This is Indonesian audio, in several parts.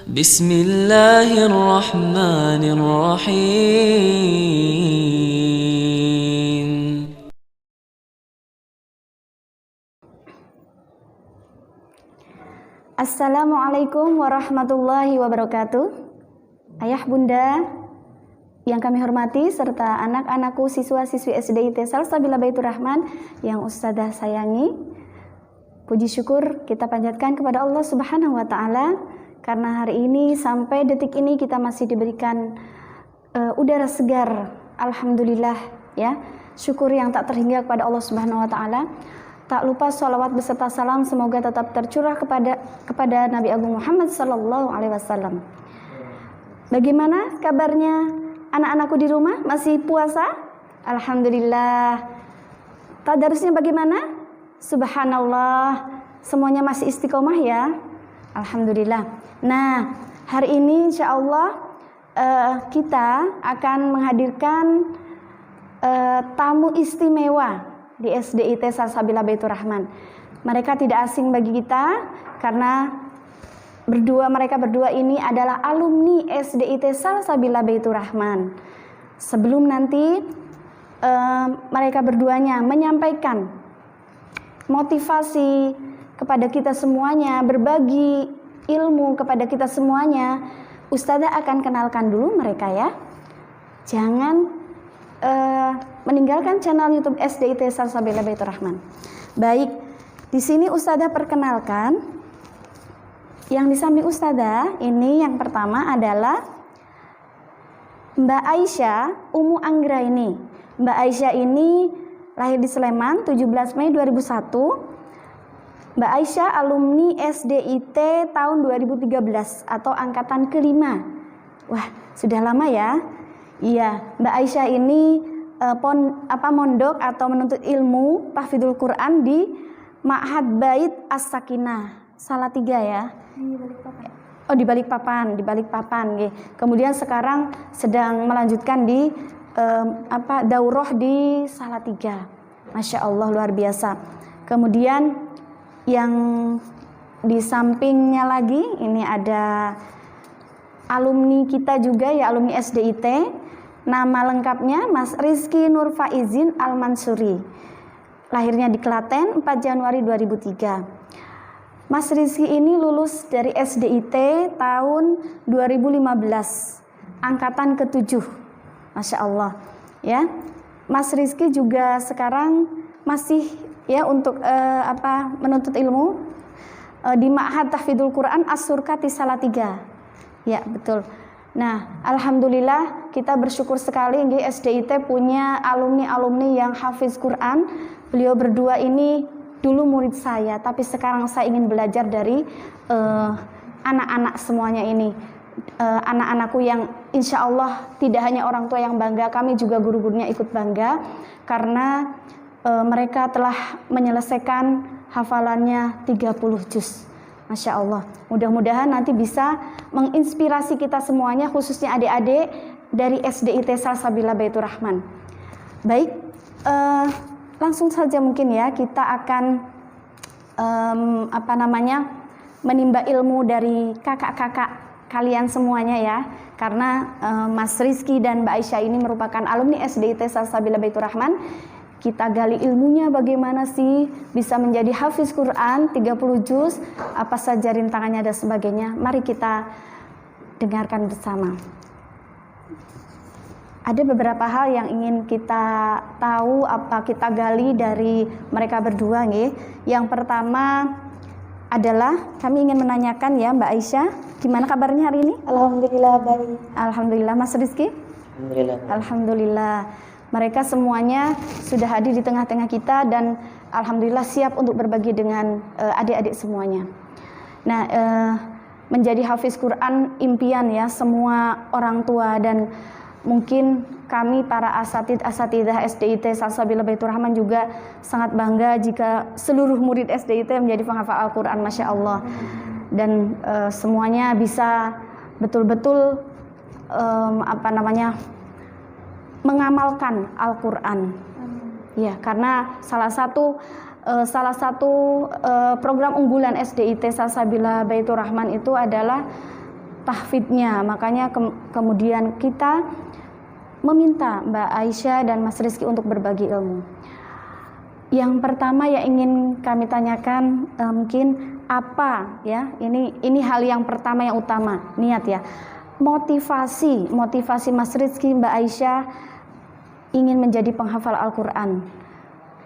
Bismillahirrahmanirrahim. Assalamualaikum warahmatullahi wabarakatuh. Ayah bunda yang kami hormati serta anak-anakku siswa-siswi SDIT Salsabila Baitur Rahman yang Ustazah sayangi. Puji syukur kita panjatkan kepada Allah Subhanahu wa taala karena hari ini sampai detik ini kita masih diberikan udara segar. Alhamdulillah ya. Syukur yang tak terhingga kepada Allah Subhanahu wa taala. Tak lupa sholawat beserta salam semoga tetap tercurah kepada Nabi Agung Muhammad Sallallahu Alaihi Wasallam. Bagaimana kabarnya anak-anakku di rumah? Masih puasa? Alhamdulillah. Tadarusnya bagaimana? Subhanallah. Semuanya masih istiqomah ya? Alhamdulillah. Nah, hari ini insya Allah kita akan menghadirkan tamu istimewa di SDIT Salsabila Baitur Rahman. Mereka tidak asing bagi kita karena mereka berdua ini adalah alumni SDIT Salsabila Baitur Rahman. Sebelum nanti mereka berduanya menyampaikan motivasi kepada kita semuanya, berbagi ilmu kepada kita semuanya, Ustazah akan kenalkan dulu mereka ya. Jangan meninggalkan channel YouTube SDIT Salsabila Baitur Rahman. Baik, di sini Ustazah perkenalkan. Yang di samping Ustazah ini yang pertama adalah Mbak Aisyah Umu Anggraini. Mbak Aisyah ini lahir di Sleman 17 Mei 2001. Mbak Aisyah alumni SDIT tahun 2013 atau angkatan kelima. Wah, sudah lama ya. Iya, Mbak Aisyah ini mondok atau menuntut ilmu tahfidzul Quran di Ma'had Bait As-Sakinah Salatiga ya. Di Balikpapan. Kemudian sekarang sedang melanjutkan di daurah di Salatiga. Masya Allah luar biasa. Kemudian yang di sampingnya lagi ini ada alumni kita juga ya, alumni SDIT. Nama lengkapnya Mas Rizky Nur Faizin Al-Mansuri. Lahirnya di Klaten 4 Januari 2003. Mas Rizky ini lulus dari SDIT tahun 2015, angkatan ke-7. Masya Allah ya. Mas Rizky juga sekarang masih ya untuk menuntut ilmu di Ma'had Tahfidzul Quran As-Surkati Salatiga. Ya, betul. Nah, alhamdulillah kita bersyukur sekali SDIT punya alumni-alumni yang hafiz Quran. Beliau berdua ini dulu murid saya, tapi sekarang saya ingin belajar dari anak-anak semuanya ini. Anak-anakku yang insya Allah tidak hanya orang tua yang bangga, kami juga guru-gurunya ikut bangga karena mereka telah menyelesaikan hafalannya 30 juz. Masya Allah, mudah-mudahan nanti bisa menginspirasi kita semuanya, khususnya adik-adik dari SDIT Salsabila Baitur Rahman. Baik, langsung saja mungkin ya kita akan menimba ilmu dari kakak-kakak kalian semuanya ya, karena Mas Rizky dan Mbak Aisyah ini merupakan alumni SDIT Salsabila Baitur Rahman. Kita gali ilmunya bagaimana sih bisa menjadi hafiz Quran 30 juz, apa saja rintangannya dan sebagainya. Mari kita dengarkan bersama. Ada beberapa hal yang ingin kita tahu, kita gali dari mereka berdua nih. Yang pertama adalah kami ingin menanyakan ya Mbak Aisyah, gimana kabarnya hari ini? Alhamdulillah baik. Alhamdulillah. Mas Rizky? Alhamdulillah. Alhamdulillah. Mereka semuanya sudah hadir di tengah-tengah kita dan alhamdulillah siap untuk berbagi dengan adik-adik semuanya. Nah, menjadi hafiz Quran impian ya semua orang tua, dan mungkin kami para asatidzah SDIT Salsabila Baitur Rahman juga sangat bangga jika seluruh murid SDIT menjadi penghafal Al-Quran, Masya Allah. Dan semuanya bisa betul-betul mengamalkan Al-Quran. Ya, karena salah satu program unggulan SDIT Salsabila Baitur Rahman itu adalah tahfidnya. Makanya kemudian kita meminta Mbak Aisyah dan Mas Rizky untuk berbagi ilmu. Yang pertama yang ingin kami tanyakan mungkin apa ya, ini hal yang pertama yang utama, niat ya. Motivasi Mas Rizky, Mbak Aisyah ingin menjadi penghafal Al-Quran.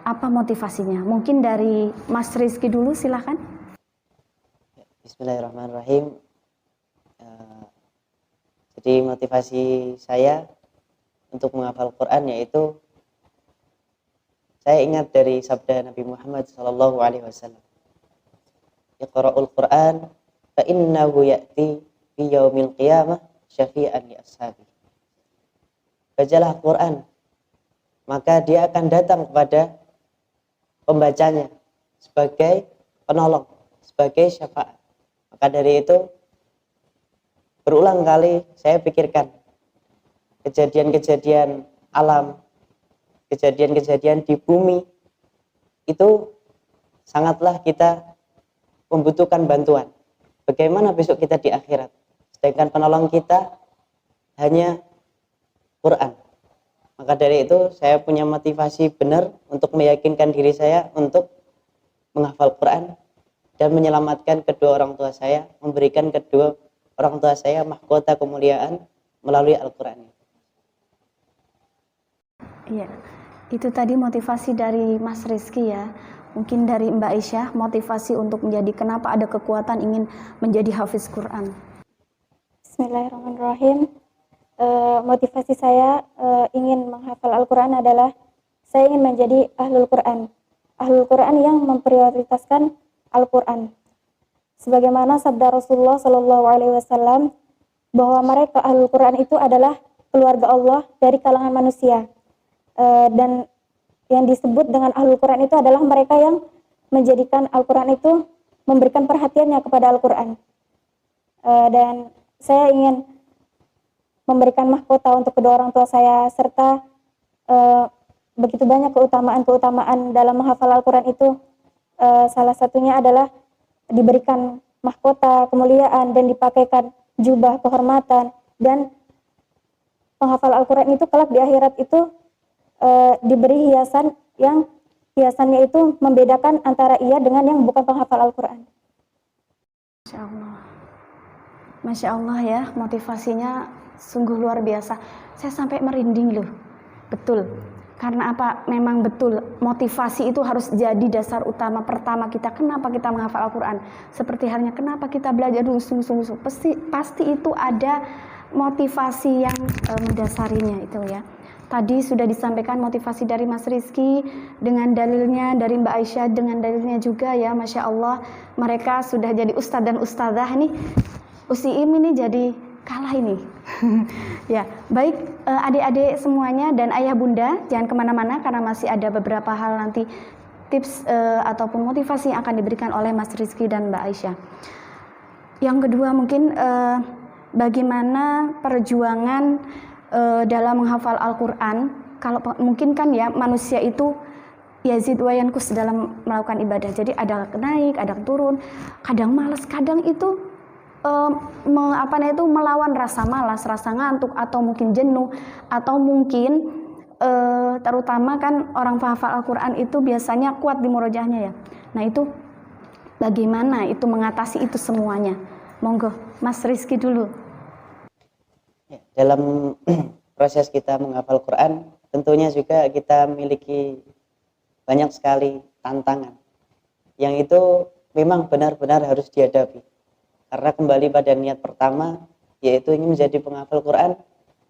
Apa motivasinya? Mungkin dari Mas Rizky dulu, silahkan. Bismillahirrahmanirrahim. Jadi motivasi saya untuk menghafal Quran yaitu saya ingat dari sabda Nabi Muhammad SAW. Iqra'ul Quran fa innahu ya'ti fi yaumil qiyamah syafi'an li ashabi. Bacalah Quran, maka dia akan datang kepada pembacanya sebagai penolong, sebagai syafaat. Maka dari itu berulang kali saya pikirkan kejadian-kejadian alam, kejadian-kejadian di bumi itu sangatlah kita membutuhkan bantuan. Bagaimana besok kita di akhirat? Sedangkan penolong kita hanya Quran. Maka dari itu saya punya motivasi benar untuk meyakinkan diri saya untuk menghafal Quran dan menyelamatkan kedua orang tua saya, memberikan kedua orang tua saya mahkota kemuliaan melalui Al-Quran. Iya, itu tadi motivasi dari Mas Rizky ya. Mungkin dari Mbak Aisyah, motivasi untuk menjadi, kenapa ada kekuatan ingin menjadi hafiz Quran? Bismillahirrahmanirrahim. Motivasi saya ingin menghafal Al-Quran adalah saya ingin menjadi ahlul Quran. Ahlul Quran yang memprioritaskan Al-Quran. Sebagaimana sabda Rasulullah SAW bahwa mereka ahlul Quran itu adalah keluarga Allah dari kalangan manusia. Dan yang disebut dengan ahlul Quran itu adalah mereka yang menjadikan Al-Quran itu, memberikan perhatiannya kepada Al-Quran. Dan saya ingin memberikan mahkota untuk kedua orang tua saya, serta begitu banyak keutamaan-keutamaan dalam menghafal Al-Quran itu. Salah satunya adalah diberikan mahkota kemuliaan dan dipakaikan jubah kehormatan, dan penghafal Al-Quran itu kelak di akhirat itu diberi hiasan yang hiasannya itu membedakan antara ia dengan yang bukan penghafal Al-Quran. Masya Allah. Masya Allah ya, motivasinya sungguh luar biasa. Saya sampai merinding loh. Betul. Karena apa? Memang betul, motivasi itu harus jadi dasar utama pertama kita. Kenapa kita menghafal Al-Quran? Seperti halnya kenapa kita belajar dulu sungguh-sungguh. Pasti itu ada motivasi yang mendasarinya itu ya. Tadi sudah disampaikan motivasi dari Mas Rizky dengan dalilnya, dari Mbak Aisyah dengan dalilnya juga ya. Masya Allah, mereka sudah jadi ustadz dan ustadzah nih. USIIM ini jadi kalah ini. Ya, baik adik-adik semuanya dan ayah bunda, jangan kemana-mana karena masih ada beberapa hal nanti tips ataupun motivasi yang akan diberikan oleh Mas Rizky dan Mbak Aisyah. Yang kedua mungkin bagaimana perjuangan dalam menghafal Al-Quran. Kalau mungkin kan ya, manusia itu yazid wa yanqus dalam melakukan ibadah. Jadi ada naik, ada turun, kadang malas, kadang itu melawan rasa malas, rasa ngantuk, atau mungkin jenuh, atau mungkin terutama kan orang penghafal Al-Quran itu biasanya kuat di murojaahnya ya. Nah itu bagaimana itu mengatasi itu semuanya? Monggo Mas Rizky dulu. Dalam proses kita menghafal Quran, tentunya juga kita memiliki banyak sekali tantangan yang itu memang benar-benar harus dihadapi. Karena kembali pada niat pertama, yaitu ingin menjadi penghafal Quran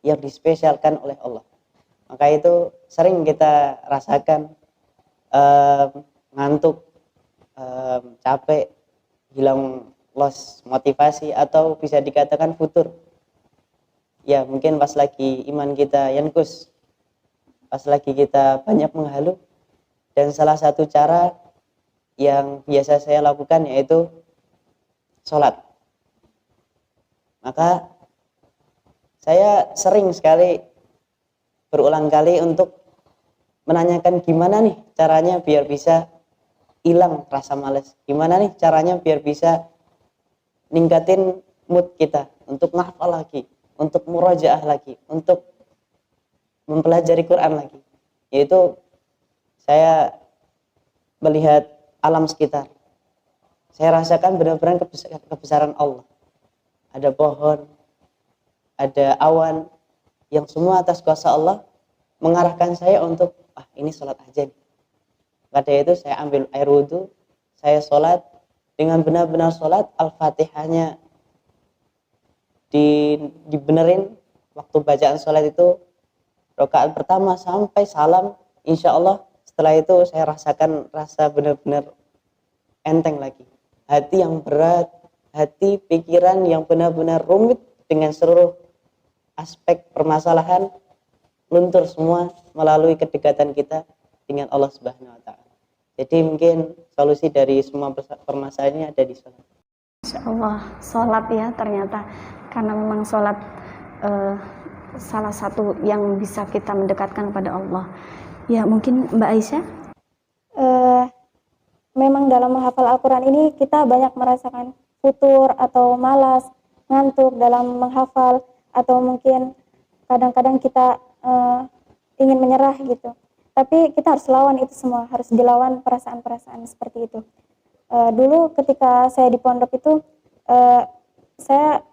yang dispesialkan oleh Allah. Maka itu sering kita rasakan ngantuk, capek, hilang loss motivasi, atau bisa dikatakan futur. Ya mungkin pas lagi iman kita yankus, pas lagi kita banyak menghalu. Dan salah satu cara yang biasa saya lakukan yaitu sholat. Maka saya sering sekali berulang kali untuk menanyakan gimana nih caranya biar bisa hilang rasa malas, gimana nih caranya biar bisa ningkatin mood kita, untuk menghafal lagi, untuk murajaah lagi, untuk mempelajari Quran lagi. Yaitu saya melihat alam sekitar. Saya rasakan benar-benar kebesaran Allah. Ada pohon, ada awan, yang semua atas kuasa Allah mengarahkan saya untuk, ini sholat aja nih. Pada itu saya ambil air wudhu, saya sholat, dengan benar-benar sholat, Al-Fatihahnya dibenerin, waktu bacaan sholat itu, rakaat pertama sampai salam, insya Allah setelah itu saya rasakan rasa benar-benar enteng lagi. Hati yang berat, hati pikiran yang benar-benar rumit dengan seluruh aspek permasalahan luntur semua melalui kedekatan kita dengan Allah Subhanahu wa taala. Jadi mungkin solusi dari semua permasalahan ini ada di sholat. Insya Allah, sholat ya ternyata, karena memang sholat salah satu yang bisa kita mendekatkan kepada Allah. Ya mungkin Mbak Aisyah. Memang dalam menghafal Al-Quran ini kita banyak merasakan futur atau malas, ngantuk dalam menghafal, atau mungkin kadang-kadang kita ingin menyerah gitu. Tapi kita harus lawan itu semua, harus dilawan perasaan-perasaan seperti itu. Dulu ketika saya di pondok itu, saya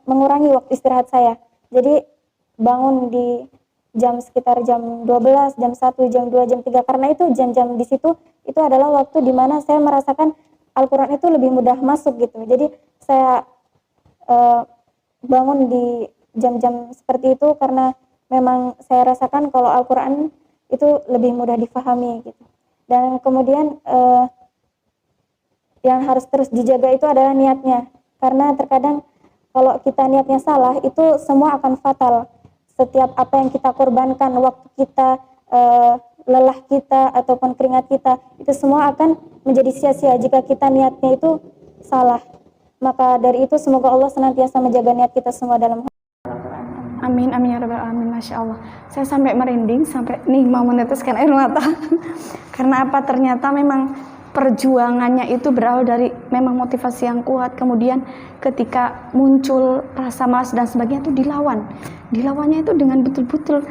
mengurangi waktu istirahat saya. Jadi bangun di sekitar jam 12, jam 1, jam 2, jam 3, karena itu jam-jam di situ itu adalah waktu di mana saya merasakan Al-Quran itu lebih mudah masuk gitu. Jadi saya bangun di jam-jam seperti itu karena memang saya rasakan kalau Al-Quran itu lebih mudah difahami gitu. Dan kemudian yang harus terus dijaga itu adalah niatnya, karena terkadang kalau kita niatnya salah itu semua akan fatal. Setiap apa yang kita korbankan, waktu kita, lelah kita, ataupun keringat kita, itu semua akan menjadi sia-sia jika kita niatnya itu salah. Maka dari itu semoga Allah senantiasa menjaga niat kita semua dalam Amin, amin ya rabbal alamin. Masya Allah, saya sampai merinding, sampai nih mau meneteskan air mata. Karena apa? Ternyata memang perjuangannya itu berawal dari memang motivasi yang kuat. Kemudian ketika muncul rasa malas dan sebagainya itu dilawannya itu dengan betul-betul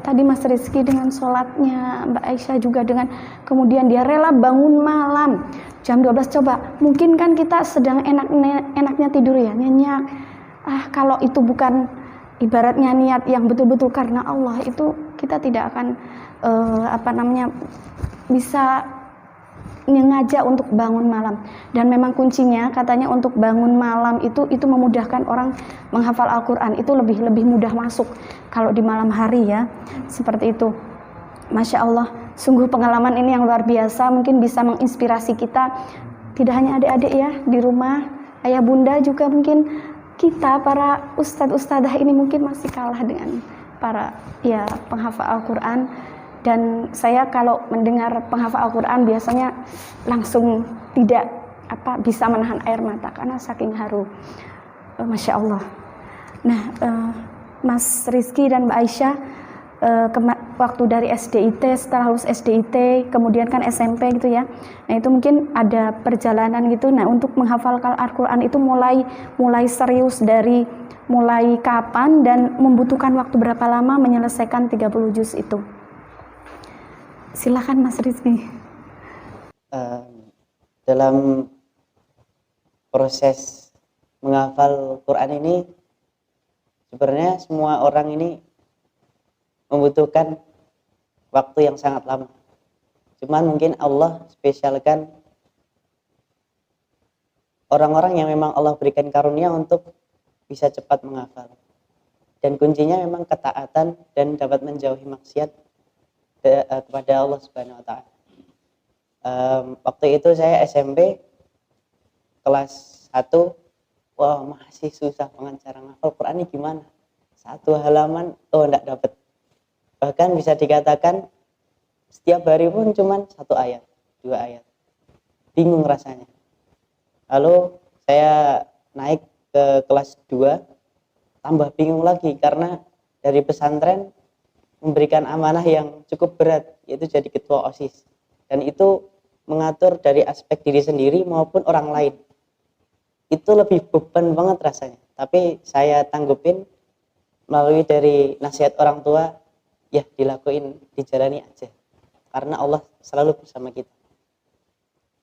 tadi Mas Rizky dengan sholatnya, Mbak Aisyah juga dengan kemudian dia rela bangun malam jam 12. Coba mungkin kan kita sedang enaknya tidur ya, nyenyak. Kalau itu bukan ibaratnya niat yang betul-betul karena Allah, itu kita tidak akan bisa ngajak untuk bangun malam. Dan memang kuncinya katanya untuk bangun malam itu memudahkan orang menghafal Al-Quran, itu lebih mudah masuk kalau di malam hari ya, seperti itu. Masya Allah, sungguh pengalaman ini yang luar biasa, mungkin bisa menginspirasi kita, tidak hanya adik-adik ya di rumah, ayah bunda juga, mungkin kita para ustadz-ustadzah ini mungkin masih kalah dengan para ya penghafal Al-Quran. Dan saya kalau mendengar penghafal Al-Quran biasanya langsung tidak bisa menahan air mata karena saking haru. Masya Allah. Nah, Mas Rizky dan Mbak Aisyah, waktu dari SDIT, setelah lulus SDIT, kemudian kan SMP gitu ya. Nah itu mungkin ada perjalanan gitu. Nah untuk menghafal Al-Quran itu mulai serius dari mulai kapan dan membutuhkan waktu berapa lama menyelesaikan 30 juz itu? Silakan Mas Rizky. Dalam proses menghafal Quran ini sebenarnya semua orang ini membutuhkan waktu yang sangat lama. Cuman mungkin Allah spesialkan orang-orang yang memang Allah berikan karunia untuk bisa cepat menghafal. Dan kuncinya memang ketaatan dan dapat menjauhi maksiat kepada Allah Subhanahu wa taala. Waktu itu saya SMP kelas 1, wah masih susah banget cara menghafal Quran ini gimana? Satu halaman enggak dapat. Bahkan bisa dikatakan setiap hari pun cuma 1 ayat, 2 ayat. Bingung rasanya. Lalu saya naik ke kelas 2, tambah bingung lagi karena dari pesantren memberikan amanah yang cukup berat, yaitu jadi ketua OSIS. Dan itu mengatur dari aspek diri sendiri maupun orang lain. itu lebih beban banget rasanya. Tapi saya tanggupin melalui dari nasihat orang tua, ya dilakuin, dijalani aja. Karena Allah selalu bersama kita.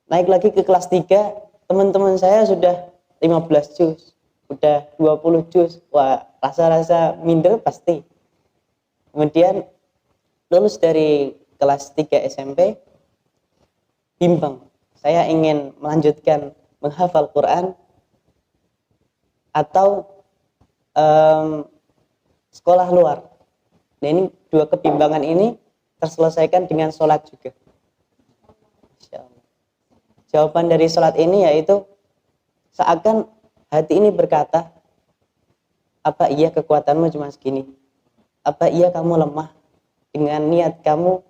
Naik lagi ke kelas 3, teman-teman saya sudah 15 juz, udah 20 juz. Wah, rasa-rasa minder pasti. Kemudian lulus dari kelas 3 SMP, bimbang. Saya ingin melanjutkan menghafal Quran atau sekolah luar. Nah, ini dua kebimbangan ini terselesaikan dengan sholat juga. Insya Allah. Jawaban dari sholat ini yaitu seakan hati ini berkata, apa iya kekuatanmu cuma segini? Apa iya kamu lemah dengan niat kamu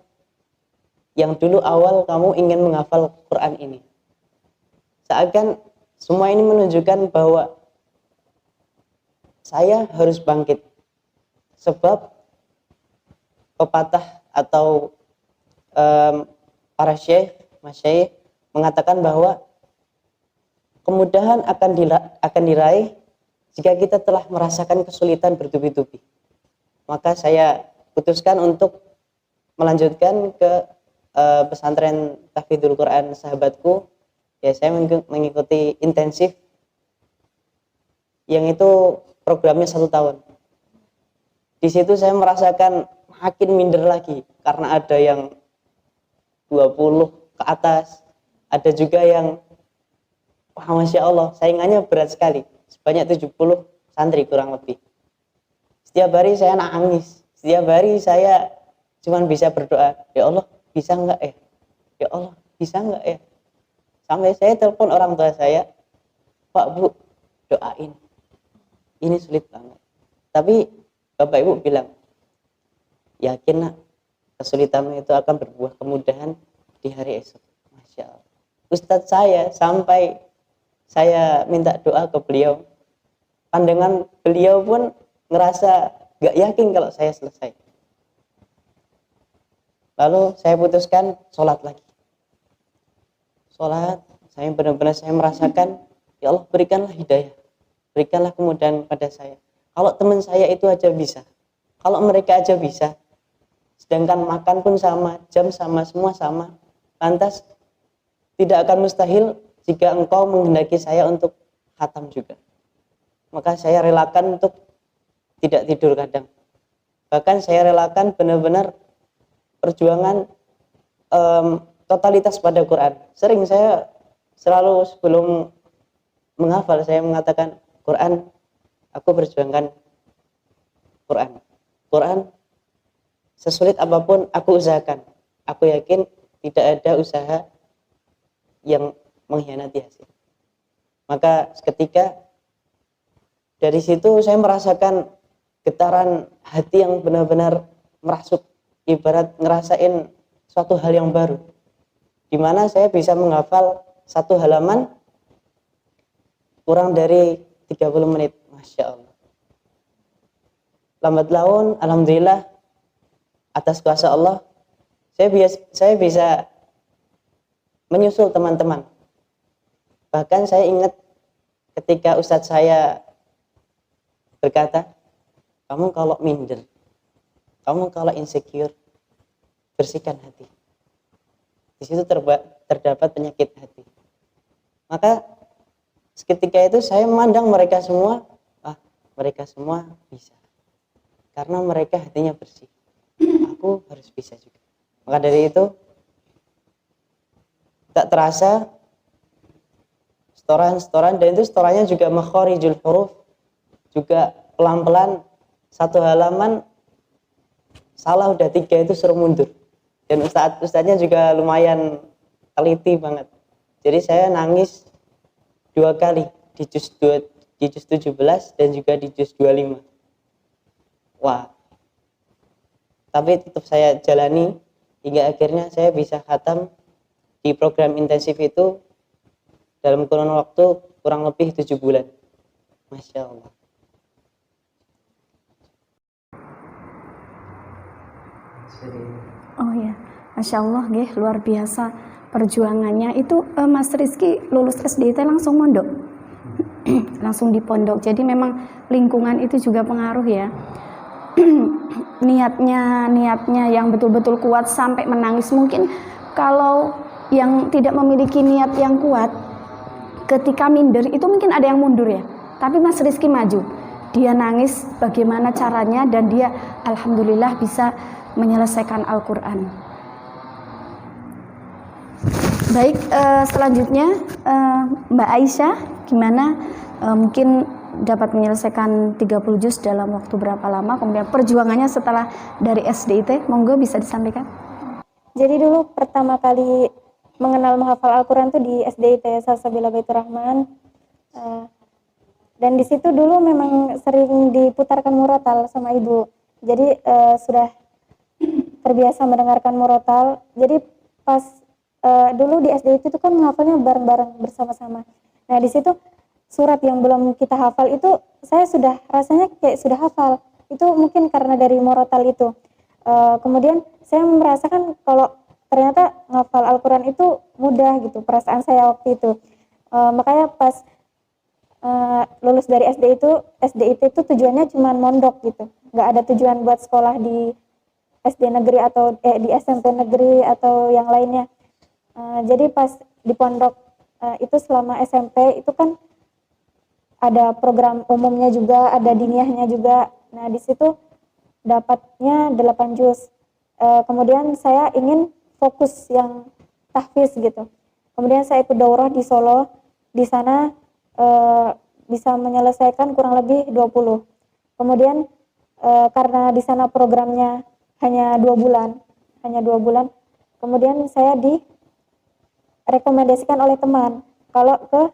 yang dulu awal kamu ingin menghafal Quran ini? Seakan semua ini menunjukkan bahwa saya harus bangkit. Sebab pepatah atau para syekh, masyayikh mengatakan bahwa kemudahan akan diraih jika kita telah merasakan kesulitan bertubi-tubi. Maka saya putuskan untuk melanjutkan ke pesantren Tahfidzul Quran sahabatku. Ya, saya mengikuti intensif yang itu programnya 1 tahun. Di situ saya merasakan makin minder lagi karena ada yang 20 ke atas, ada juga yang wah, Masya Allah, saingannya berat sekali, sebanyak 70 santri kurang lebih. Setiap hari saya nangis, setiap hari saya cuma bisa berdoa, ya Allah bisa enggak ya? Ya Allah bisa enggak ya? Sampai saya telepon orang tua saya, Pak Bu doain, ini sulit banget. Tapi Bapak Ibu bilang, yakin nak, kesulitanmu itu akan berbuah kemudahan di hari esok. Masya Allah. Ustadz saya sampai saya minta doa ke beliau, pandangan beliau pun ngerasa gak yakin kalau saya selesai. Lalu saya putuskan sholat lagi. Sholat, saya benar-benar saya merasakan, ya Allah berikanlah hidayah, berikanlah kemudahan pada saya. Kalau teman saya itu aja bisa, kalau mereka aja bisa, sedangkan makan pun sama, jam sama, semua sama, lantas tidak akan mustahil jika engkau menghendaki saya untuk khatam juga. Maka saya relakan untuk tidak tidur kadang. Bahkan saya relakan benar-benar perjuangan totalitas pada Quran. Sering saya selalu sebelum menghafal saya mengatakan, Quran, aku perjuangkan Quran. Quran, sesulit apapun aku usahakan. Aku yakin tidak ada usaha yang mengkhianati hasil. Maka ketika dari situ saya merasakan getaran hati yang benar-benar merasuk, ibarat ngerasain suatu hal yang baru, di mana saya bisa menghafal 1 halaman kurang dari 30 menit. Masya Allah. Lambat laun, alhamdulillah, atas kuasa Allah, saya bisa menyusul teman-teman. Bahkan saya ingat ketika ustadz saya berkata, kamu kalau minder, kamu kalau insecure, bersihkan hati. Di situ terdapat penyakit hati. Maka seketika itu saya memandang mereka semua, mereka semua bisa. Karena mereka hatinya bersih. Aku harus bisa juga. Maka dari itu, tak terasa setoran, dan itu setorannya juga makharijul huruf, juga pelan-pelan 1 halaman salah udah 3 itu suruh mundur. Dan ustadznya juga lumayan teliti banget. Jadi saya nangis 2 kali di juz 17 dan juga di juz 25. Wah. Tapi tetap saya jalani hingga akhirnya saya bisa khatam di program intensif itu dalam kurun waktu kurang lebih 7 bulan. Masya Allah. Oh ya, Masya Allah, nggih, luar biasa perjuangannya. Itu Mas Rizky lulus SD itu langsung mondok? langsung di pondok. Jadi memang lingkungan itu juga pengaruh ya. niatnya yang betul-betul kuat sampai menangis. Mungkin kalau yang tidak memiliki niat yang kuat, ketika minder itu mungkin ada yang mundur ya. Tapi Mas Rizky maju, dia nangis bagaimana caranya, dan dia alhamdulillah bisa menyelesaikan Al-Quran. Baik, selanjutnya Mbak Aisyah, gimana mungkin dapat menyelesaikan 30 juz dalam waktu berapa lama, kemudian perjuangannya setelah dari SDIT, monggo bisa disampaikan. Jadi dulu pertama kali mengenal menghafal Al-Quran itu di SDIT Salsabila Baitur Rahman, dan di situ dulu memang sering diputarkan murotal sama ibu, jadi sudah terbiasa mendengarkan murotal. Jadi pas dulu di SDIT itu kan menghafalnya bareng-bareng bersama-sama. Nah di situ surat yang belum kita hafal itu saya sudah rasanya kayak sudah hafal, itu mungkin karena dari murotal itu. Kemudian saya merasakan kalau ternyata ngafal Al-Quran itu mudah gitu, perasaan saya waktu itu. Makanya pas lulus dari SDIT itu tujuannya cuma mondok gitu, nggak ada tujuan buat sekolah di SD negeri atau di SMP negeri atau yang lainnya. Jadi pas di pondok itu selama SMP itu kan ada program umumnya juga, ada diniyahnya juga. Nah di situ dapatnya 8 juz. Kemudian saya ingin fokus yang tahfiz gitu. Kemudian saya ikut daurah di Solo. Di sana bisa menyelesaikan kurang lebih 20. Kemudian karena di sana programnya hanya 2 bulan. Kemudian saya direkomendasikan oleh teman kalau ke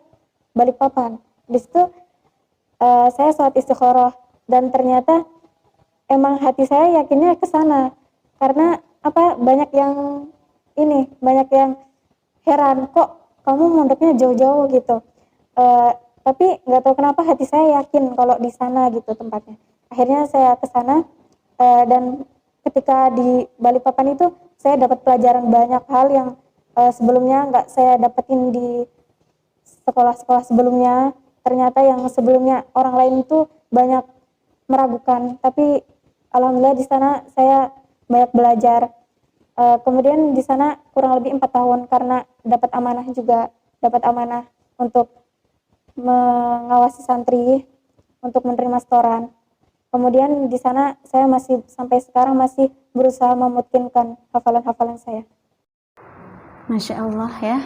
Balikpapan. Di situ saya sholat istikharah, dan ternyata emang hati saya yakinnya ke sana, karena banyak yang heran, kok kamu mondoknya jauh-jauh gitu. Tapi nggak tahu kenapa hati saya yakin kalau di sana gitu tempatnya. Akhirnya saya ke sana, dan ketika di Balikpapan itu saya dapat pelajaran banyak hal yang sebelumnya nggak saya dapetin di sekolah-sekolah sebelumnya. Ternyata yang sebelumnya orang lain itu banyak meragukan, tapi alhamdulillah di sana saya banyak belajar. Kemudian di sana kurang lebih 4 tahun karena dapat amanah untuk mengawasi santri, untuk menerima setoran. Kemudian di sana saya masih sampai sekarang masih berusaha memutkinkan hafalan-hafalan saya. Masya Allah ya.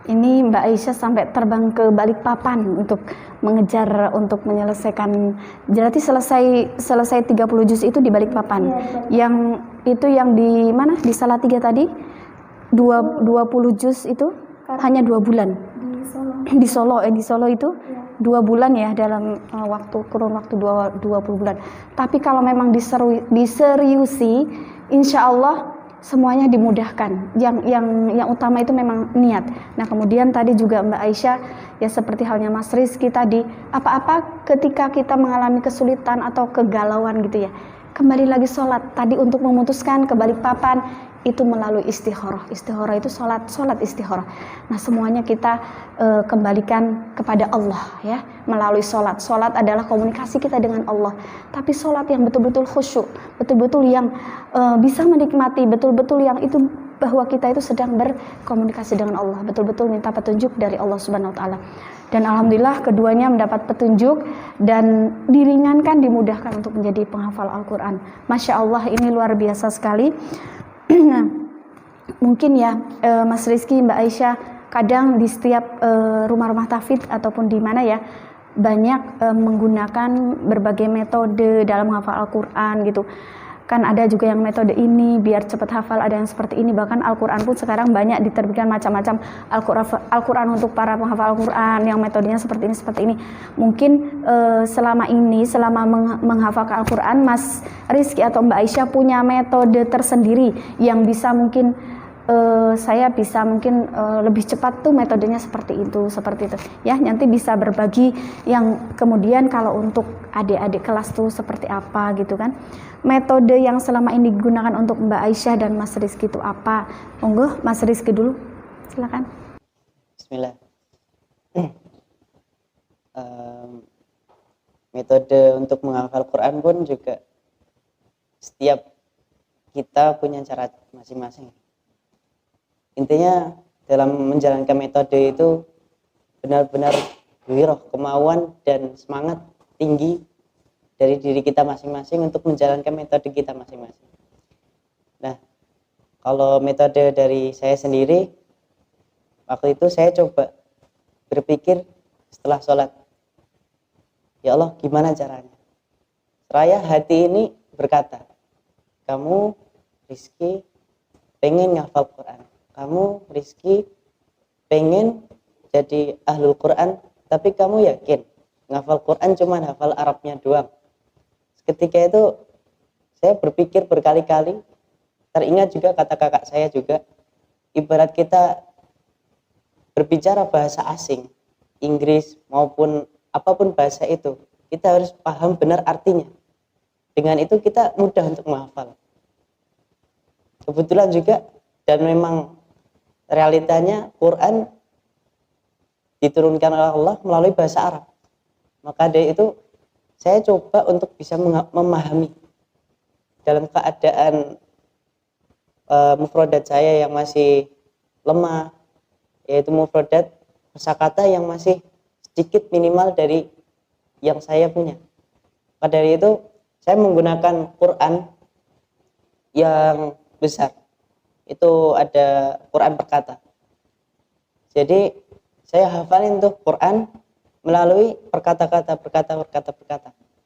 Ini Mbak Aisyah sampai terbang ke Balikpapan untuk mengejar, untuk menyelesaikan. Berarti selesai 30 juz itu di Balikpapan. Yang itu yang di mana? Di Salatiga tadi 20 juz itu hanya 2 bulan. Di Solo itu 2 bulan ya, dalam kurun waktu 20 bulan. Tapi kalau memang diseriusi, insya Allah semuanya dimudahkan. Yang utama itu memang niat. Nah kemudian tadi juga Mbak Aisyah, ya seperti halnya Mas Rizky tadi, apa-apa ketika kita mengalami kesulitan atau kegalauan gitu ya, kembali lagi sholat. Tadi untuk memutuskan ke Balikpapan itu melalui istikharah. Istikharah itu sholat istikharah. Nah semuanya kita kembalikan kepada Allah ya, melalui sholat. Sholat adalah komunikasi kita dengan Allah. Tapi sholat yang betul-betul khusyuk, betul-betul yang bisa menikmati, betul-betul yang itu bahwa kita itu sedang berkomunikasi dengan Allah, betul-betul minta petunjuk dari Allah Subhanahu Wa Taala. Dan alhamdulillah keduanya mendapat petunjuk dan diringankan, dimudahkan untuk menjadi penghafal Al-Quran. Masya Allah, ini luar biasa sekali. Nah, mungkin ya Mas Rizky, Mbak Aisyah, kadang di setiap rumah-rumah tahfidz ataupun di mana ya, banyak menggunakan berbagai metode dalam menghafal Al-Quran gitu. Kan ada juga yang metode ini biar cepat hafal, ada yang seperti ini. Bahkan Al-Quran pun sekarang banyak diterbitkan macam-macam Al-Quran untuk para penghafal Al-Quran yang metodenya seperti ini. Mungkin selama menghafalkan Al-Quran, Mas Rizky atau Mbak Aisyah punya metode tersendiri yang bisa mungkin saya bisa mungkin lebih cepat tuh metodenya seperti itu ya. Nanti bisa berbagi yang kemudian kalau untuk adik-adik kelas tuh seperti apa gitu kan. Metode yang selama ini digunakan untuk Mbak Aisyah dan Mas Rizky itu apa? Monggo Mas Rizky dulu, silakan. Bismillah. em, metode untuk menghafal Quran pun juga setiap kita punya cara masing-masing. Intinya dalam menjalankan metode itu benar-benar wiroh, kemauan dan semangat tinggi dari diri kita masing-masing untuk menjalankan metode kita masing-masing. Nah, kalau metode dari saya sendiri, waktu itu saya coba berpikir setelah sholat, ya Allah gimana caranya? Seraya hati ini berkata, kamu Rizky pengen ngafal Quran, kamu Rizky pengen jadi ahlul Quran, tapi kamu yakin ngafal Quran cuma hafal Arabnya doang? Ketika itu saya berpikir berkali-kali, teringat juga kata kakak saya juga, ibarat kita berbicara bahasa asing, Inggris maupun apapun bahasa itu, kita harus paham benar artinya. Dengan itu kita mudah untuk menghafal. Kebetulan juga, dan memang realitanya Quran diturunkan oleh Allah melalui bahasa Arab. Maka dari itu saya coba untuk bisa memahami dalam keadaan mufradat saya yang masih lemah, yaitu mufradat kosakata yang masih sedikit minimal dari yang saya punya. Maka dari itu saya menggunakan Quran yang besar. Itu ada Quran perkata. Jadi saya hafalin tuh Quran melalui perkata-kata.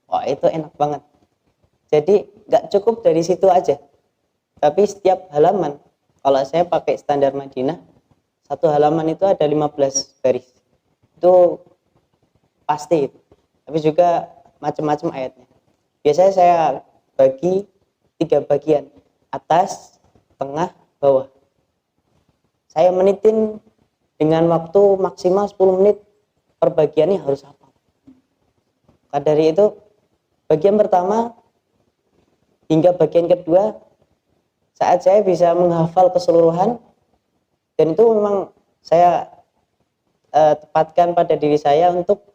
Wah, itu enak banget. Jadi nggak cukup dari situ aja. Tapi setiap halaman, kalau saya pakai standar Madinah, satu halaman itu ada 15 baris. Itu pasti. Tapi juga macam-macam ayatnya. Biasanya saya bagi 3 bagian, atas, tengah, bawah. Saya menitin dengan waktu maksimal 10 menit per bagiannya harus hafal. Maka dari itu bagian pertama hingga bagian kedua saat saya bisa menghafal keseluruhan, dan itu memang saya tepatkan pada diri saya untuk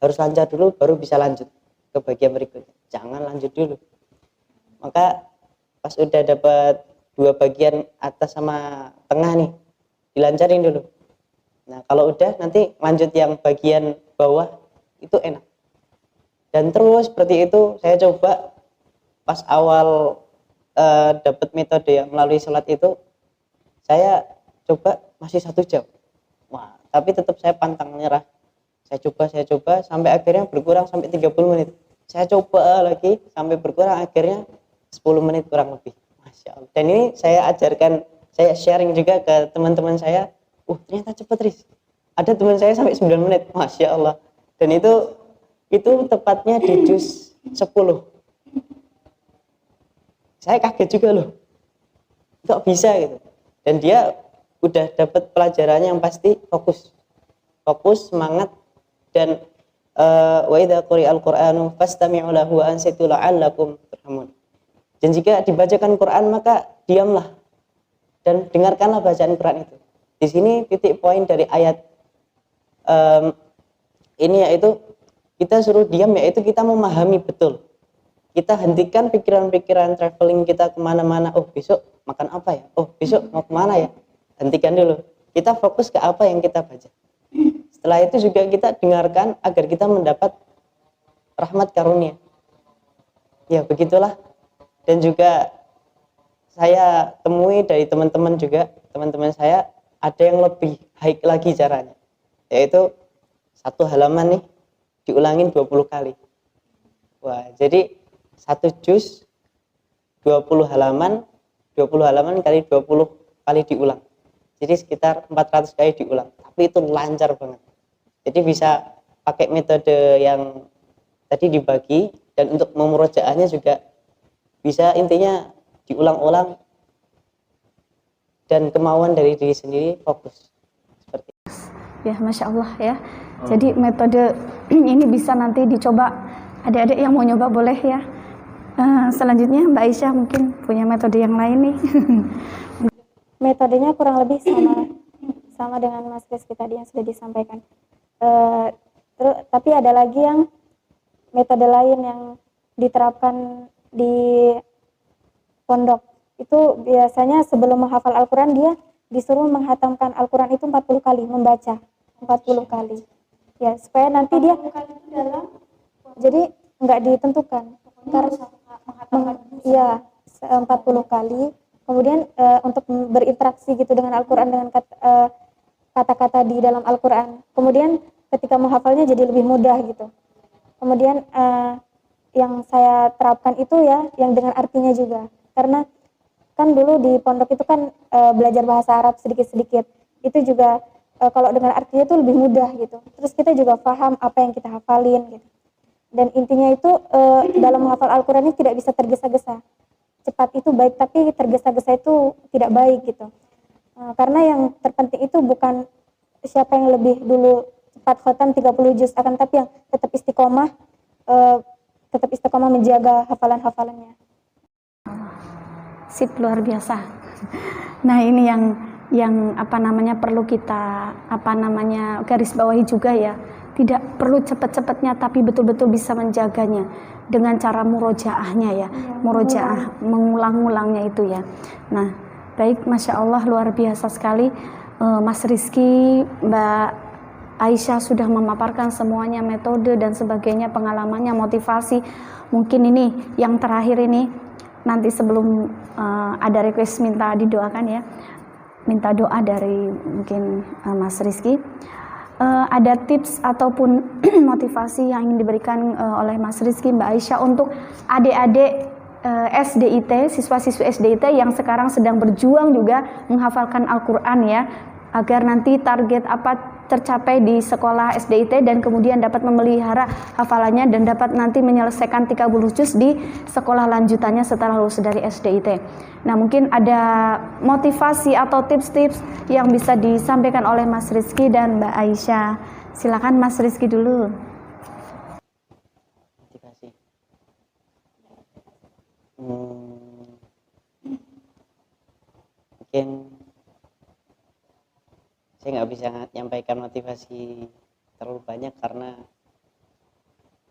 harus lancar dulu baru bisa lanjut ke bagian berikutnya, jangan lanjut dulu. Maka pas udah dapat 2 bagian atas sama tengah nih, dilancarin dulu. Nah, kalau udah nanti lanjut yang bagian bawah itu enak. Dan terus seperti itu saya coba pas awal dapat metode yang melalui sholat itu, saya coba masih 1 jam. Wah, tapi tetap saya pantang menyerah. Saya coba sampai akhirnya berkurang sampai 30 menit. Saya coba lagi sampai berkurang akhirnya 10 menit kurang lebih. Masya Allah. Dan ini saya ajarkan, saya sharing juga ke teman-teman saya. Ternyata cepet Riz. Ada teman saya sampai 9 menit. Masya Allah. Dan itu tepatnya di juz 10. Saya kaget juga loh. Kok bisa gitu. Dan dia udah dapat pelajarannya yang pasti fokus, semangat, dan wa idza quri'al Qur'anu fastami'u lahu wa ansitu la'allakum turhamun. Dan jika dibacakan Quran maka diamlah dan dengarkanlah bacaan Quran itu. Di sini titik poin dari ayat ini yaitu kita suruh diam, yaitu kita memahami betul. Kita hentikan pikiran-pikiran traveling kita kemana-mana. Besok makan apa ya? Besok mau kemana ya? Hentikan dulu. Kita fokus ke apa yang kita baca. Setelah itu juga kita dengarkan agar kita mendapat rahmat karunia. Ya begitulah. Dan juga saya temui dari teman-teman juga, teman-teman saya ada yang lebih baik lagi caranya. Yaitu 1 halaman nih diulangin 20 kali. Wah, jadi 1 juz 20 halaman kali 20 kali diulang. Jadi sekitar 400 kali diulang. Tapi itu lancar banget. Jadi bisa pakai metode yang tadi dibagi, dan untuk memurojaahnya juga bisa, intinya diulang-ulang dan kemauan dari diri sendiri fokus. Seperti itu. Ya, Masya Allah ya. Jadi metode ini bisa nanti dicoba. Adik-adik yang mau nyoba boleh ya. Selanjutnya Mbak Aisyah mungkin punya metode yang lain nih. Metodenya kurang lebih sama dengan Mas Rizky tadi yang sudah disampaikan. Terus tapi ada lagi yang metode lain yang diterapkan di pondok. Itu biasanya sebelum menghafal Al-Quran dia disuruh menghatamkan Al-Quran itu 40 kali, membaca 40 kali. Ya, supaya nanti dia jadi nggak ditentukan. Iya, 40 kali. Kemudian untuk berinteraksi gitu dengan Al-Quran dengan kata-kata di dalam Al-Quran. Kemudian ketika menghafalnya jadi lebih mudah gitu. Kemudian yang saya terapkan itu ya yang dengan artinya juga. Karena kan dulu di pondok itu kan belajar bahasa Arab sedikit-sedikit. Itu juga kalau dengan artinya itu lebih mudah gitu. Terus kita juga paham apa yang kita hafalin gitu. Dan intinya itu dalam menghafal Al-Quran ini tidak bisa tergesa-gesa. Cepat itu baik, tapi tergesa-gesa itu tidak baik gitu. Karena yang terpenting itu bukan siapa yang lebih dulu cepat khatam 30 juz, akan tapi yang tetap istiqomah menjaga hafalan-hafalannya. Sip, luar biasa. Nah, ini yang apa namanya perlu kita garis bawahi juga ya. Tidak perlu cepat-cepatnya, tapi betul-betul bisa menjaganya dengan cara murojaahnya ya. Murojaah, mengulang-ulangnya itu ya. Nah, baik, Masya Allah, luar biasa sekali. Mas Rizky, Mbak Aisyah sudah memaparkan semuanya, metode dan sebagainya, pengalamannya, motivasi. Mungkin ini yang terakhir ini, nanti sebelum ada request minta didoakan ya, minta doa dari mungkin Mas Rizky. Ada tips ataupun motivasi yang ingin diberikan oleh Mas Rizky, Mbak Aisyah untuk adik-adik SDIT, siswa-siswi SDIT yang sekarang sedang berjuang juga menghafalkan Al-Quran ya, agar nanti target tercapai di sekolah SDIT dan kemudian dapat memelihara hafalannya dan dapat nanti menyelesaikan 30 juz di sekolah lanjutannya setelah lulus dari SDIT. Nah, mungkin ada motivasi atau tips-tips yang bisa disampaikan oleh Mas Rizky dan Mbak Aisyah. Silakan Mas Rizky dulu. Motivasi. Mungkin saya nggak bisa menyampaikan motivasi terlalu banyak karena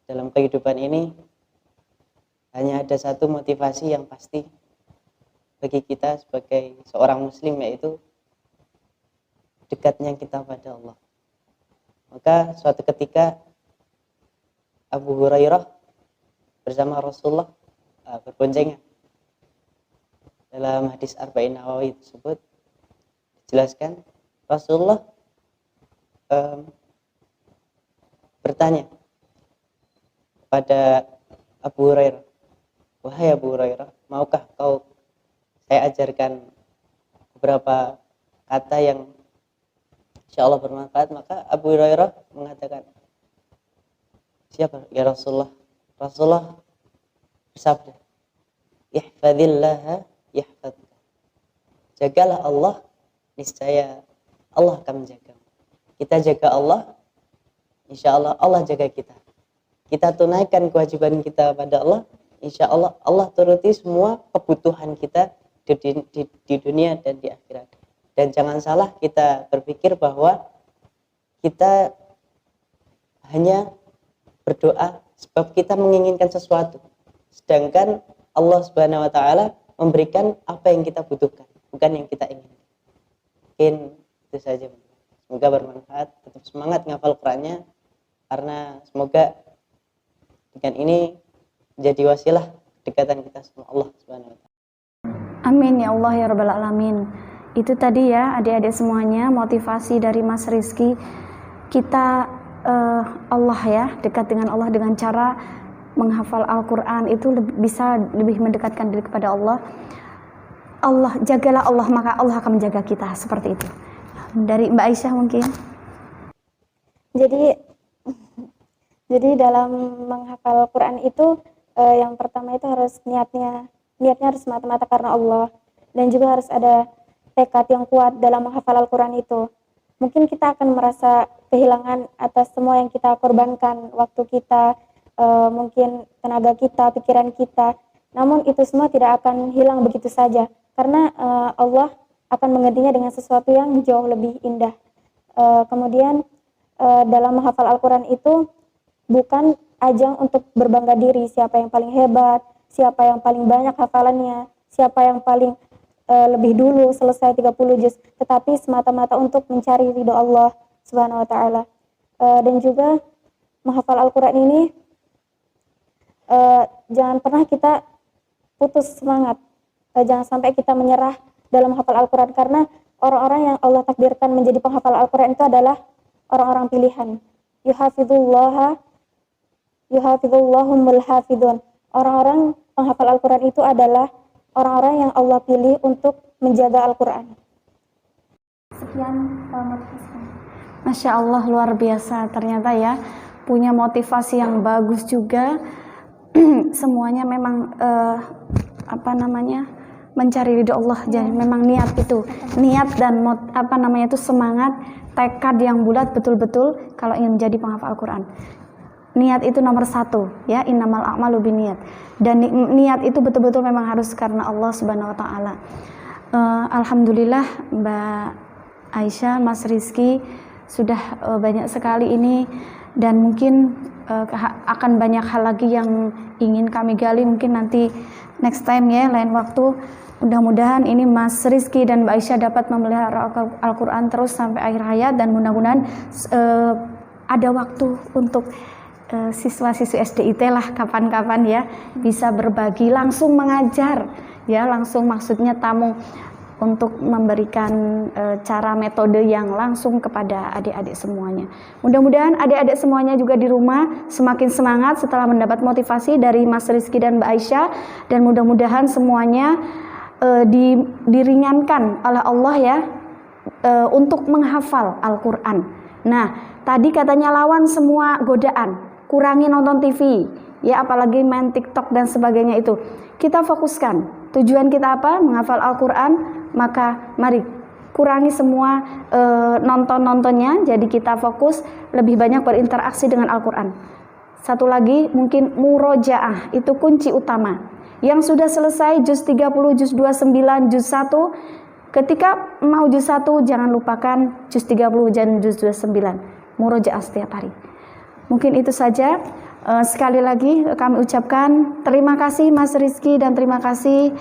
dalam kehidupan ini hanya ada satu motivasi yang pasti bagi kita sebagai seorang muslim, yaitu dekatnya kita pada Allah. Maka suatu ketika Abu Hurairah bersama Rasulullah berboncengan. Dalam hadis Arba'in Nawawi tersebut dijelaskan Rasulullah bertanya kepada Abu Hurairah, "Wahai Abu Hurairah, maukah kau saya ajarkan beberapa kata yang insya Allah bermanfaat?" Maka Abu Hurairah mengatakan, "Siapa ya Rasulullah?" Rasulullah bersabda, "Ihfadillaha yahfadka." Jagalah Allah, niscaya Allah akan menjaga. Kita jaga Allah, insya Allah Allah jaga kita. Kita tunaikan kewajiban kita pada Allah, insya Allah Allah turuti semua kebutuhan kita di dunia dan di akhirat. Dan jangan salah kita berpikir bahwa kita hanya berdoa sebab kita menginginkan sesuatu, sedangkan Allah Subhanahu wa taala memberikan apa yang kita butuhkan, bukan yang kita inginkan. Mungkin itu saja. Semoga bermanfaat. Tetap semangat ngafal Qur'annya, karena semoga dengan ini menjadi wasilah kedekatan kita sama Allah Subhanahu wa taala. Amin ya Allah ya Rabbal Alamin. Itu tadi ya adik-adik semuanya, motivasi dari Mas Rizky. Kita Allah ya, dekat dengan Allah dengan cara menghafal Al-Quran itu bisa lebih mendekatkan diri kepada Allah. Allah, jagalah Allah, maka Allah akan menjaga kita, seperti itu. Dari Mbak Aisyah mungkin. Jadi dalam menghafal Quran itu yang pertama itu harus niatnya harus semata-mata karena Allah, dan juga harus ada tekad yang kuat dalam menghafal Al-Quran itu. Mungkin kita akan merasa kehilangan atas semua yang kita korbankan, waktu kita, mungkin tenaga kita, pikiran kita. Namun itu semua tidak akan hilang begitu saja, karena Allah akan menggantinya dengan sesuatu yang jauh lebih indah. Kemudian dalam menghafal Al-Quran itu bukan ajang untuk berbangga diri, siapa yang paling hebat, siapa yang paling banyak hafalannya, siapa yang paling lebih dulu selesai 30 juz, tetapi semata-mata untuk mencari ridho Allah Subhanahu wa taala. Dan juga menghafal Al-Quran ini jangan pernah kita putus semangat. Jangan sampai kita menyerah dalam menghafal Al-Quran, karena orang-orang yang Allah takdirkan menjadi penghafal Al-Quran itu adalah orang-orang pilihan. Yuhafidhullahumul hafidhun. Orang-orang penghafal Al-Quran itu adalah orang-orang yang Allah pilih untuk menjaga Al-Quran. Sekian motivasi. Masya Allah, luar biasa ternyata ya, punya motivasi yang bagus juga. Semuanya memang mencari ridho Allah. Jadi memang niat dan semangat, tekad yang bulat betul-betul kalau ingin menjadi penghafal Al-Quran. Niat itu nomor 1 ya, innamal a'malu binniyat. Dan niat itu betul-betul memang harus karena Allah Subhanahu wa taala. Alhamdulillah Mbak Aisyah, Mas Rizky sudah banyak sekali ini, dan mungkin akan banyak hal lagi yang ingin kami gali mungkin nanti next time ya, lain waktu. Mudah-mudahan ini Mas Rizky dan Mbak Aisyah dapat memelihara Al-Quran terus sampai akhir hayat, dan mudah-mudahan ada waktu untuk siswa-siswi SDIT lah kapan-kapan ya bisa berbagi, langsung mengajar ya, langsung maksudnya tamu untuk memberikan cara metode yang langsung kepada adik-adik semuanya. Mudah-mudahan adik-adik semuanya juga di rumah semakin semangat setelah mendapat motivasi dari Mas Rizky dan Mbak Aisyah, dan mudah-mudahan semuanya diringankan oleh Allah ya untuk menghafal Al-Quran. Nah, tadi katanya lawan semua godaan, kurangi nonton TV ya, apalagi main TikTok dan sebagainya itu. Kita fokuskan tujuan kita apa? Menghafal Al-Quran. Maka mari kurangi semua nonton-nontonnya, jadi kita fokus lebih banyak berinteraksi dengan Al-Quran. Satu lagi mungkin murojaah, itu kunci utama. Yang sudah selesai juz 30, juz 29, juz 1, ketika mau juz 1 jangan lupakan juz 30 dan juz 29. Murojaah setiap hari. Mungkin itu saja. Sekali lagi kami ucapkan terima kasih Mas Rizky dan terima kasih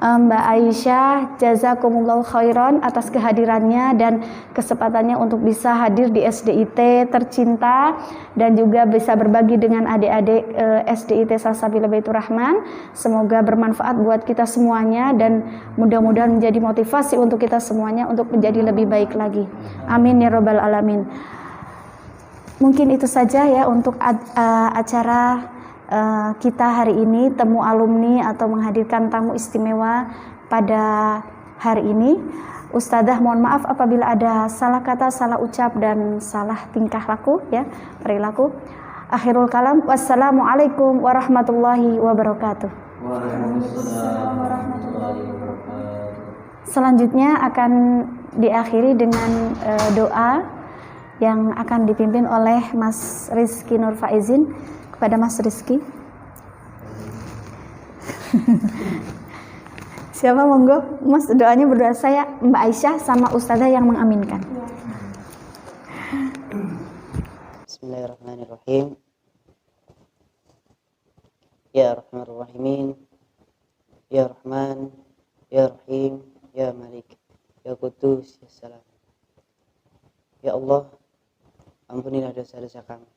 Mbak Aisyah, jazakumullahu khairan atas kehadirannya dan kesempatannya untuk bisa hadir di SDIT tercinta dan juga bisa berbagi dengan adik-adik SDIT Salsabilah Baitur Rahman. Semoga bermanfaat buat kita semuanya dan mudah-mudahan menjadi motivasi untuk kita semuanya untuk menjadi lebih baik lagi. Amin ya rabbal alamin. Mungkin itu saja ya untuk acara kita hari ini, temu alumni atau menghadirkan tamu istimewa pada hari ini. Ustadzah mohon maaf apabila ada salah kata, salah ucap dan salah tingkah laku ya, perilaku. Akhirul kalam, wassalamualaikum warahmatullahi wabarakatuh. Waalaikumsalam warahmatullahi wabarakatuh. Selanjutnya akan diakhiri dengan doa yang akan dipimpin oleh Mas Rizky Nur Faizin. Kepada Mas Rizky. Siapa monggo? Mas doanya berdua, saya Mbak Aisyah sama Ustazah yang mengaminkan. Bismillahirrahmanirrahim. Ya Rahman Rahimin, Ya Rahman, Ya Rahim, Ya Malik, Ya Qudus, Ya Salam. Ya Allah, ampunilah dosa-dosa kami,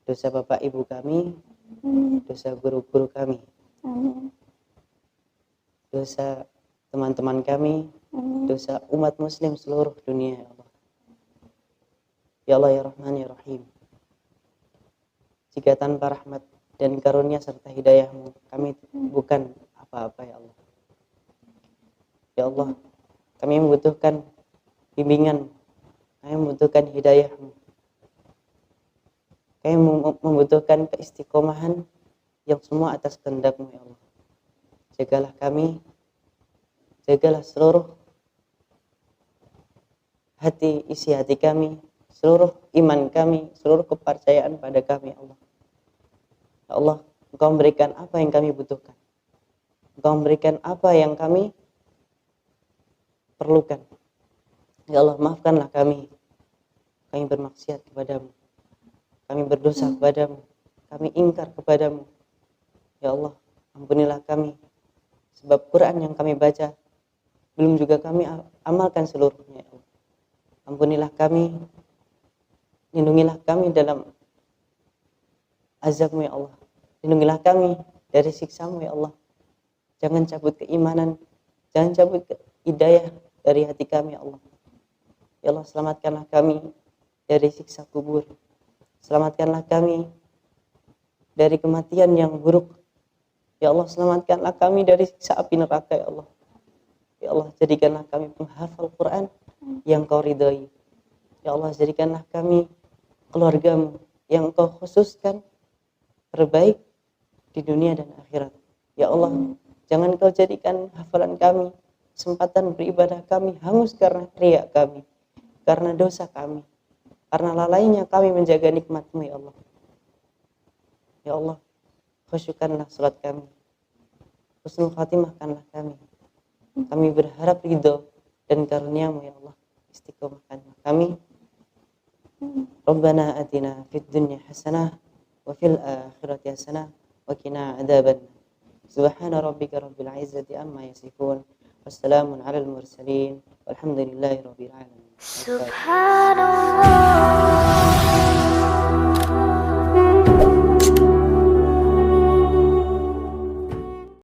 dosa bapak ibu kami, dosa guru-guru kami, dosa teman-teman kami, dosa umat muslim seluruh dunia. Ya Allah, ya Allah, ya Rahman, ya Rahim, jika tanpa rahmat dan karunia serta hidayahmu kami bukan apa-apa. Ya Allah, ya Allah, kami membutuhkan bimbingan, kami membutuhkan hidayahmu, kami membutuhkan keistiqomahan yang semua atas kehendak-Mu. Ya Allah, jagalah kami, jagalah seluruh hati, isi hati kami, seluruh iman kami, seluruh kepercayaan pada kami. Ya Allah, ya Allah, Engkau memberikan apa yang kami butuhkan, Engkau memberikan apa yang kami perlukan. Ya Allah, maafkanlah kami kami bermaksiat kepadamu, kami berdosa kepadamu, kami ingkar kepadamu. Ya Allah, ampunilah kami, sebab Quran yang kami baca belum juga kami amalkan seluruhnya. Ya Allah. Ampunilah kami, lindungilah kami dalam azab-Mu ya Allah. Lindungilah kami dari siksa-Mu ya Allah. Jangan cabut keimanan, jangan cabut hidayah dari hati kami ya Allah. Ya Allah, selamatkanlah kami dari siksa kubur. Selamatkanlah kami dari kematian yang buruk. Ya Allah, selamatkanlah kami dari siksa api neraka ya Allah. Ya Allah, jadikanlah kami penghafal Quran yang Kau ridhai. Ya Allah, jadikanlah kami keluarga-Mu yang Kau khususkan terbaik di dunia dan akhirat. Ya Allah, jangan Kau jadikan hafalan kami, kesempatan beribadah kami hangus karena riak kami, karena dosa kami, karena lalainya kami menjaga nikmat-Mu ya Allah. Ya Allah, khusyukkanlah salat kami, husnul khatimahkanlah kami. Kami berharap ridho dan karunia-Mu ya Allah. Istiqomahkanlah kami. Rabbana atina fid dunya hasanah wa fil akhirati hasanah wa qina adzaban. Subhana rabbika rabbil izzati amma yasifun. Wassalamun alal mursalin. Walhamdulillahi rabbil alamin. Subhanallah.